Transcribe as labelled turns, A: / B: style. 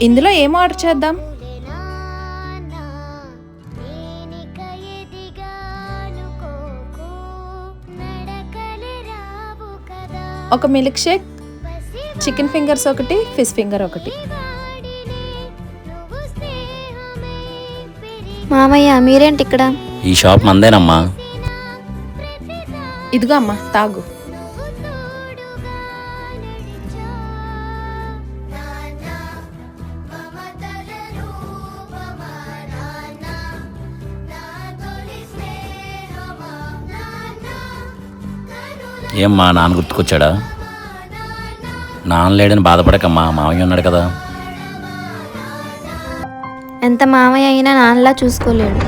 A: ఇందులో ఏం ఆర్డర్ చేద్దాం? ఒక మిల్క్ షేక్, చికెన్ ఫింగర్స్ ఒకటి, ఫిష్ ఫింగర్ ఒకటి.
B: మామయ్య మీరేంటి ఇక్కడ?
C: ఈ షాప్ మందేనమ్మా.
A: ఇదిగో అమ్మా తాగు.
C: ఏమ్మా నాన్న గుర్తుకొచ్చాడా? నాన్న లేడని బాధపడకమ్మా, మామయ్య ఉన్నాడు కదా.
B: ఎంత మామయ్య అయినా నాన్నలా చూసుకోలేడు.